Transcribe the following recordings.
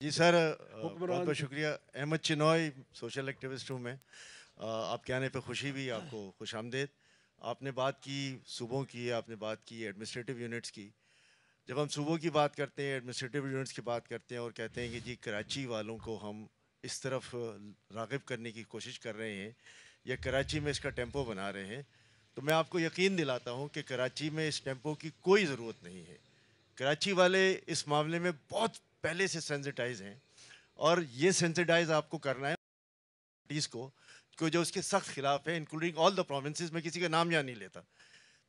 جی سر، بہت بہت شکریہ. احمد چنوئی، سوشل ایکٹیوسٹ ہوں میں. آپ کے آنے پہ خوشی بھی، آپ کو خوش آمدید. آپ نے بات کی صوبوں کی، آپ نے بات کی ایڈمنسٹریٹو یونٹس کی. جب ہم صوبوں کی بات کرتے ہیں، ایڈمنسٹریٹو یونٹس کی بات کرتے ہیں اور کہتے ہیں کہ جی کراچی والوں کو ہم اس طرف راغب کرنے کی کوشش کر رہے ہیں یا کراچی میں اس کا ٹیمپو بنا رہے ہیں، تو میں آپ کو یقین دلاتا ہوں کہ کراچی میں اس ٹیمپو کی کوئی ضرورت نہیں ہے. کراچی والے اس معاملے میں بہت پہلے سے سینسٹائز ہیں، اور یہ سینسٹائز آپ کو کرنا ہے پارٹیز کو جو اس کے سخت خلاف ہے، انکلوڈنگ آل دا پروونسز. میں کسی کا نام یہاں نہیں لیتا.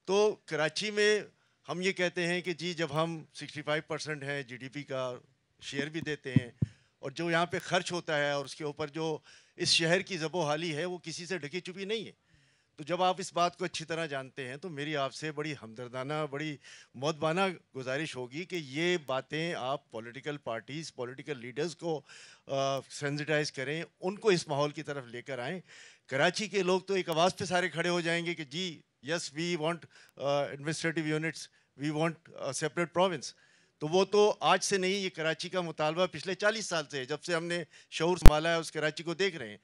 تو کراچی میں ہم یہ کہتے ہیں کہ جی جب ہم 65% ہیں جی ڈی پی کا شیئر بھی دیتے ہیں، اور جو یہاں پہ خرچ ہوتا ہے اور اس کے اوپر جو اس شہر کی زب و حالی ہے وہ کسی سے ڈھکی چھپی نہیں ہے. تو جب آپ اس بات کو اچھی طرح جانتے ہیں تو میری آپ سے بڑی ہمدردانہ، بڑی مؤدبانہ گزارش ہوگی کہ یہ باتیں آپ پولیٹیکل پارٹیز، پولیٹیکل لیڈرز کو سینسٹائز کریں، ان کو اس ماحول کی طرف لے کر آئیں. کراچی کے لوگ تو ایک آواز پہ سارے کھڑے ہو جائیں گے کہ جی yes we want administrative units, we want separate province. تو وہ تو آج سے نہیں، یہ کراچی کا مطالبہ پچھلے 40 سال سے ہے، جب سے ہم نے شعور سنبھالا ہے اس کراچی کو دیکھ رہے ہیں.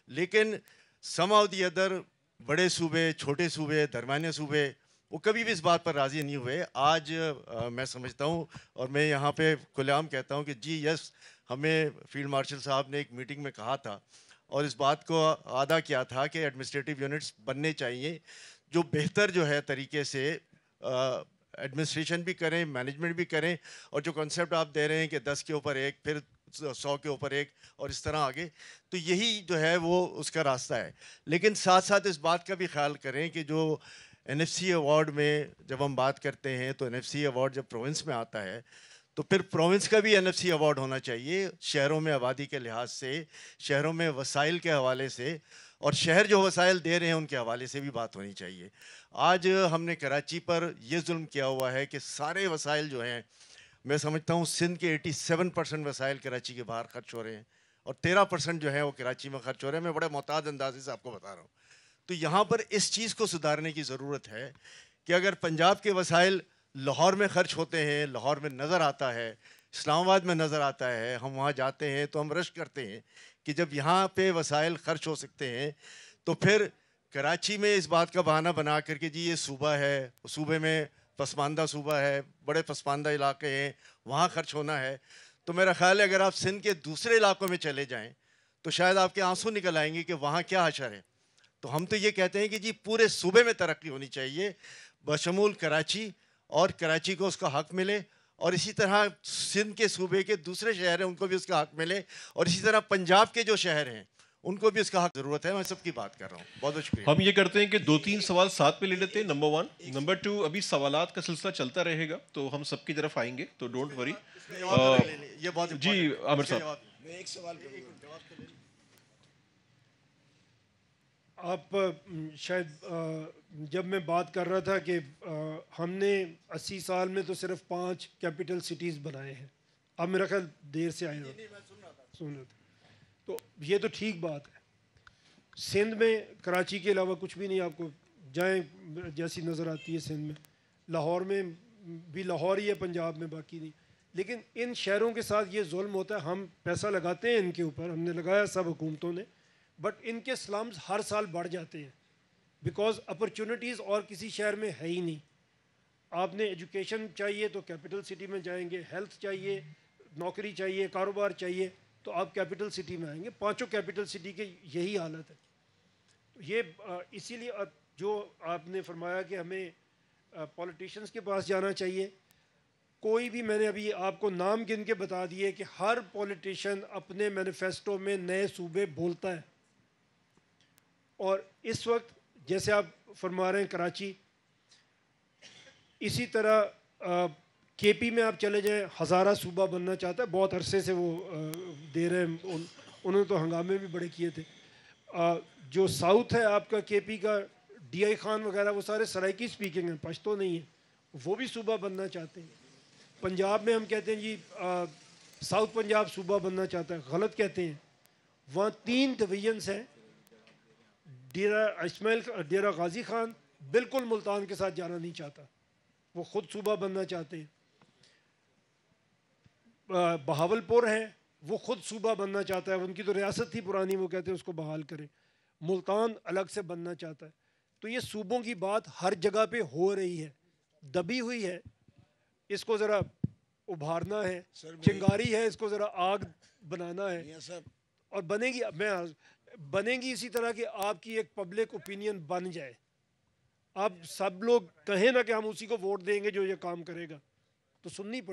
لیکن سم آف دی ادر بڑے صوبے، چھوٹے صوبے، درمیانے صوبے، وہ کبھی بھی اس بات پر راضی نہیں ہوئے. آج میں سمجھتا ہوں اور میں یہاں پہ کھلے عام کہتا ہوں کہ جی یس، ہمیں فیلڈ مارشل صاحب نے ایک میٹنگ میں کہا تھا اور اس بات کو اعادہ کیا تھا کہ ایڈمنسٹریٹو یونٹس بننے چاہیے جو بہتر جو ہے طریقے سے ایڈمنسٹریشن بھی کریں، مینجمنٹ بھی کریں، اور جو کنسیپٹ آپ دے رہے ہیں کہ 10 کے اوپر ایک، پھر 100 کے اوپر ایک، اور اس طرح آگے، تو یہی جو ہے وہ اس کا راستہ ہے. لیکن ساتھ ساتھ اس بات کا بھی خیال کریں کہ جو این ایف سی ایوارڈ میں جب ہم بات کرتے ہیں تو این ایف سی ایوارڈ جب پروونس میں آتا ہے تو پھر پروونس کا بھی این ایف سی ایوارڈ ہونا چاہیے، شہروں میں آبادی کے لحاظ سے، شہروں میں وسائل کے حوالے سے، اور شہر جو وسائل دے رہے ہیں ان کے حوالے سے بھی بات ہونی چاہیے. آج ہم نے کراچی پر یہ ظلم کیا ہوا ہے کہ سارے وسائل جو ہیں، میں سمجھتا ہوں سندھ کے 87% وسائل کراچی کے باہر خرچ ہو رہے ہیں اور 13% جو ہے وہ کراچی میں خرچ ہو رہے ہیں. میں بڑے محتاط اندازے سے آپ کو بتا رہا ہوں. تو یہاں پر اس چیز کو سدھارنے کی ضرورت ہے کہ اگر پنجاب کے وسائل لاہور میں خرچ ہوتے ہیں، لاہور میں نظر آتا ہے، اسلام آباد میں نظر آتا ہے، ہم وہاں جاتے ہیں تو ہم رشک کرتے ہیں کہ جب یہاں پہ وسائل خرچ ہو سکتے ہیں تو پھر کراچی میں اس بات کا بہانہ بنا کر کے جی یہ صوبہ ہے، صوبے میں پسماندہ صوبہ ہے، بڑے پسماندہ علاقے ہیں، وہاں خرچ ہونا ہے. تو میرا خیال ہے اگر آپ سندھ کے دوسرے علاقوں میں چلے جائیں تو شاید آپ کے آنسو نکل آئیں گے کہ وہاں کیا حشر ہے. تو ہم تو یہ کہتے ہیں کہ جی پورے صوبے میں ترقی ہونی چاہیے بشمول کراچی، اور کراچی کو اس کا حق ملے، اور اسی طرح سندھ کے صوبے کے دوسرے شہر ہیں ان کو بھی اس کا حق ملے، اور اسی طرح پنجاب کے جو شہر ہیں ان کو بھی اس کا حق ضرورت ہے. میں سب کی بات کر رہا ہوں. بہت بہت شکریہ. ہم یہ کرتے ہیں کہ 2-3 سوال ساتھ میں لے لیتے ہیں. نمبر 1. نمبر 2، ابھی سوالات کا سلسلہ چلتا رہے گا تو ہم سب کی طرف آئیں گے، تو ڈونٹ وری. یہ بہت جی عامر صاحب. میں ایک سوال کروں. آپ شاید جب میں بات کر رہا تھا کہ ہم نے 80 سال میں تو صرف 5 کیپٹل سٹیز بنائے ہیں، اب میرا خیال دیر سے آئے ہو سن رہا تھا، تو یہ تو ٹھیک بات ہے. سندھ میں کراچی کے علاوہ کچھ بھی نہیں، آپ کو جائیں جیسی نظر آتی ہے سندھ میں. لاہور میں بھی لاہور ہی ہے پنجاب میں، باقی نہیں. لیکن ان شہروں کے ساتھ یہ ظلم ہوتا ہے. ہم پیسہ لگاتے ہیں ان کے اوپر، ہم نے لگایا سب حکومتوں نے، بٹ ان کے سلمز ہر سال بڑھ جاتے ہیں بیکاز اپرچونٹیز اور کسی شہر میں ہے ہی نہیں. آپ نے ایجوکیشن چاہیے تو کیپٹل سٹی میں جائیں گے، ہیلتھ چاہیے، نوکری چاہیے، کاروبار چاہیے تو آپ کیپٹل سٹی میں آئیں گے. 5 کیپٹل سٹی کے یہی حالت ہے. تو یہ اسی لیے جو آپ نے فرمایا کہ ہمیں پولیٹیشینس کے پاس جانا چاہیے، کوئی بھی، میں نے ابھی آپ کو نام گن کے بتا دیے کہ ہر پولیٹیشین اپنے مینیفیسٹو میں نئے صوبے بولتا ہے. اور اس وقت جیسے آپ فرما رہے ہیں کراچی، اسی طرح کے پی میں آپ چلے جائیں، ہزارہ صوبہ بننا چاہتا ہے، بہت عرصے سے وہ دے رہے ہیں، انہوں نے تو ہنگامے بھی بڑے کیے تھے. جو ساؤتھ ہے آپ کا کے پی کا، ڈی آئی خان وغیرہ، وہ سارے سرائکی سپیکنگ ہیں، پشتو نہیں ہیں، وہ بھی صوبہ بننا چاہتے ہیں. پنجاب میں ہم کہتے ہیں جی ساؤتھ پنجاب صوبہ بننا چاہتا ہے، غلط کہتے ہیں. وہاں 3 ڈویژنس ہیں. ڈیرہ اسماعیل، ڈیرہ غازی خان بالکل ملتان کے ساتھ جانا نہیں چاہتا، وہ خود صوبہ بننا چاہتے ہیں. بہاول پور ہے، وہ خود صوبہ بننا چاہتا ہے, ان کی تو ریاست تھی پرانی, وہ کہتے ہیں اس کو بحال کریں. ملتان الگ سے بننا چاہتا ہے. تو یہ صوبوں کی بات ہر جگہ پہ ہو رہی ہے, دبی ہوئی ہے, اس کو ذرا ابھارنا ہے, چنگاری ہے, اس کو ذرا آگ بنانا ہے. اور بنے گی اسی طرح کہ آپ کی ایک پبلک اوپینین بن جائے. آپ سب لوگ کہیں نا کہ ہم اسی کو ووٹ دیں گے جو یہ کام کرے گا, تو سننی پڑے.